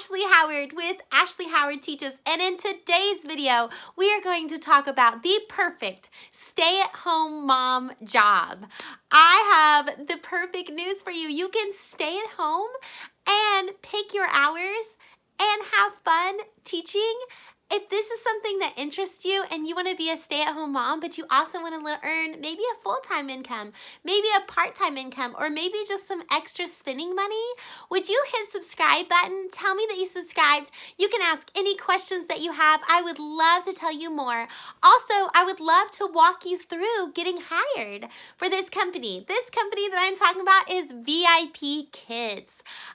Ashley Howard with Ashley Howard Teaches, and in today's video we are going to talk about the perfect stay-at-home mom job. I have the perfect news for you. You can stay at home and pick your hours and have fun teaching. If this is something that interests you and you want to be a stay-at-home mom, but you also want to earn maybe a full-time income, maybe a part-time income, or maybe just some extra spending money, would you hit subscribe button? Tell me that you subscribed. You can ask any questions that you have. I would love to tell you more. Also, I would love to walk you through getting hired for this company. This company that I'm talking about is VIP Kids.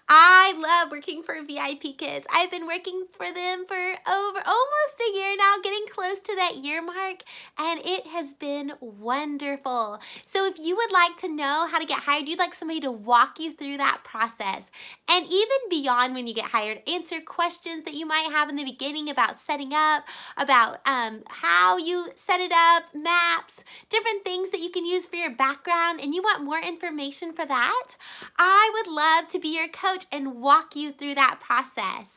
I love working for VIP Kids. I've been working for them for almost a year now, getting close to that year mark, and it has been wonderful. So if you would like to know how to get hired, you'd like somebody to walk you through that process, and even beyond when you get hired, answer questions that you might have in the beginning about setting up, about how you set it up, maps, different things that you can use for your background, and you want more information for that, I would love to be your coach and walk you through that process.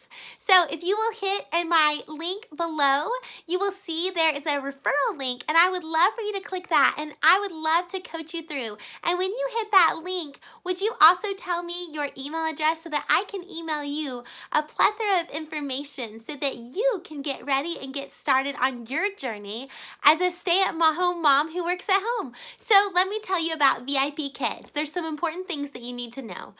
So if you will hit in my link below, you will see there is a referral link, and I would love for you to click that, and I would love to coach you through. And when you hit that link, would you also tell me your email address so that I can email you a plethora of information so that you can get ready and get started on your journey as a stay-at-home mom who works at home. So let me tell you about VIP Kids. There's some important things that you need to know.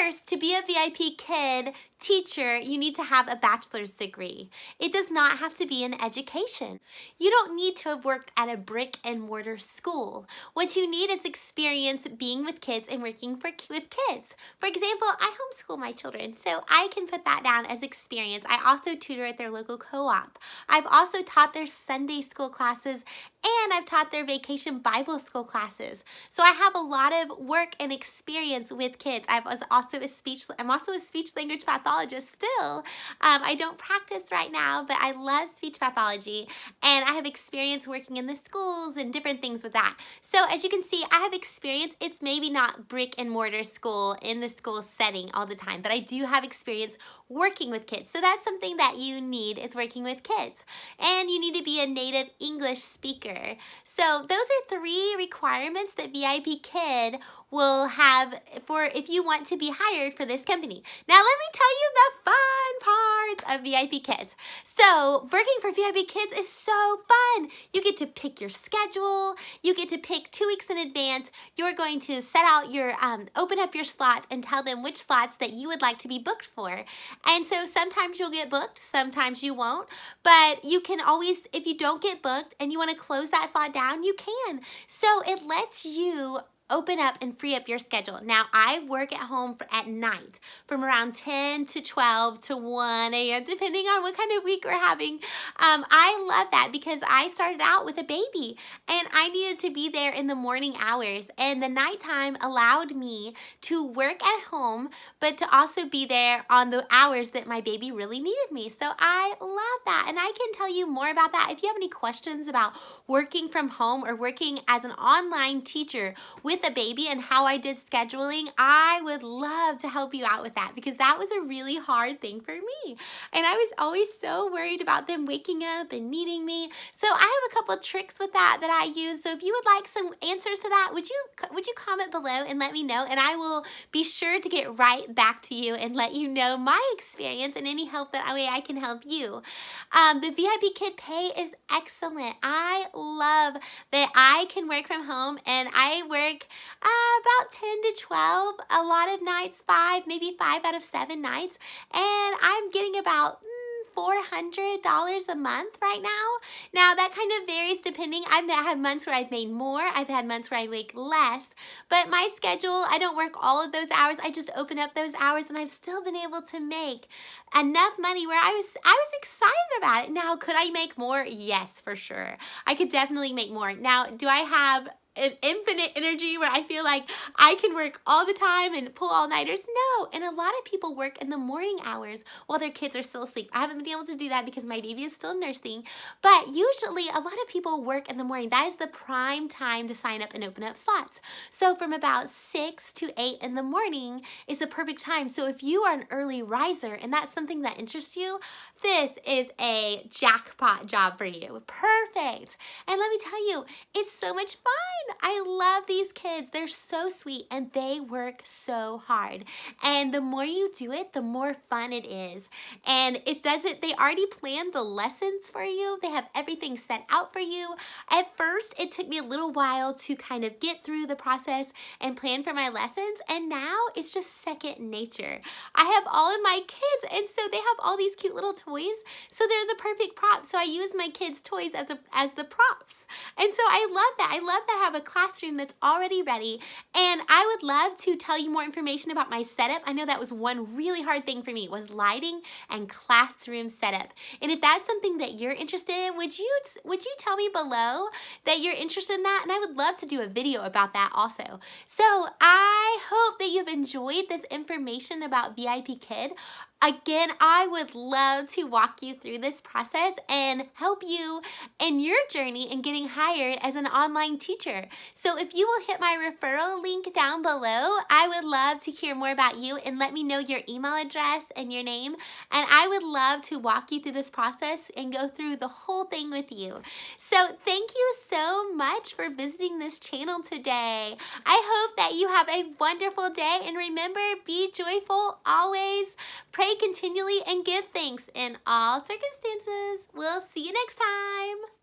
First, to be a VIP Kid teacher, you need to have a bachelor's degree. It does not have to be an education. You don't need to have worked at a brick and mortar school. What you need is experience being with kids and working with kids. For example, I homeschool my children, so I can put that down as experience. I also tutor at their local co-op. I've also taught their Sunday school classes, and I've taught their vacation Bible school classes. So I have a lot of work and experience with kids. I'm also a speech language pathologist still. I don't practice right now, but I love speech pathology, and I have experience working in the schools and different things with that. So as you can see, I have experience. It's maybe not brick and mortar school in the school setting all the time, but I do have experience working with kids. So that's something that you need, is working with kids. And you need to be a native English speaker. So those are 3 requirements that VIP Kid will have for if you want to be hired for this company. Now let me tell you the fun parts of VIP Kids. So working for VIP Kids is so fun. You get to pick your schedule. You get to pick 2 weeks in advance. You're going to set out your, open up your slots and tell them which slots that you would like to be booked for. And so sometimes you'll get booked, sometimes you won't, but you can always, if you don't get booked and you want to close that slot down, you can. So it lets you open up and free up your schedule. Now, I work at home at night from around 10 to 12 to 1 a.m., depending on what kind of week we're having. I love that because I started out with a baby, and I needed to be there in the morning hours, and the nighttime allowed me to work at home, but to also be there on the hours that my baby really needed me. So I love that, and I can tell you more about that. If you have any questions about working from home or working as an online teacher with a baby and how I did scheduling, I would love to help you out with that, because that was a really hard thing for me. And I was always so worried about them waking up and needing me. So I have a couple tricks with that I use. So if you would like some answers to that, would you comment below and let me know, and I will be sure to get right back to you and let you know my experience and any help that way I can help you. The VIP Kid pay is excellent. I love that I can work from home, and I work about 10 to 12, a lot of nights, 5, maybe 5 out of 7 nights, and I'm getting about $400 a month right now. Now that kind of varies depending. I've had months where I've made more, I've had months where I make less, but my schedule, I don't work all of those hours, I just open up those hours, and I've still been able to make enough money where I was excited about it. Now, could I make more? Yes, for sure. I could definitely make more. Now, do I have an infinite energy where I feel like I can work all the time and pull all-nighters. No, and a lot of people work in the morning hours while their kids are still asleep. I haven't been able to do that because my baby is still nursing, but usually a lot of people work in the morning. That is the prime time to sign up and open up slots. So from about 6 to 8 in the morning is the perfect time. So if you are an early riser and that's something that interests you, this is a jackpot job for you. Perfect. And let me tell you, it's so much fun. I love these kids. They're so sweet and they work so hard. And the more you do it, the more fun it is. And they already planned the lessons for you. They have everything set out for you. At first, it took me a little while to kind of get through the process and plan for my lessons. And now it's just second nature. I have all of my kids, and so they have all these cute little toys. So they're the perfect props. So I use my kids' toys as the props. And so I love that. I love that I have a classroom that's already ready. And I would love to tell you more information about my setup. I know that was one really hard thing for me, was lighting and classroom setup. And if that's something that you're interested in, would you tell me below that you're interested in that? And I would love to do a video about that also. So I hope that you've enjoyed this information about VIP Kid. Again, I would love to walk you through this process and help you in your journey in getting hired as an online teacher. So if you will hit my referral link down below, I would love to hear more about you and let me know your email address and your name. And I would love to walk you through this process and go through the whole thing with you. So thank you so much for visiting this channel today. I hope that you have a wonderful day, and remember, be joyful always. Pray continually and give thanks in all circumstances. We'll see you next time.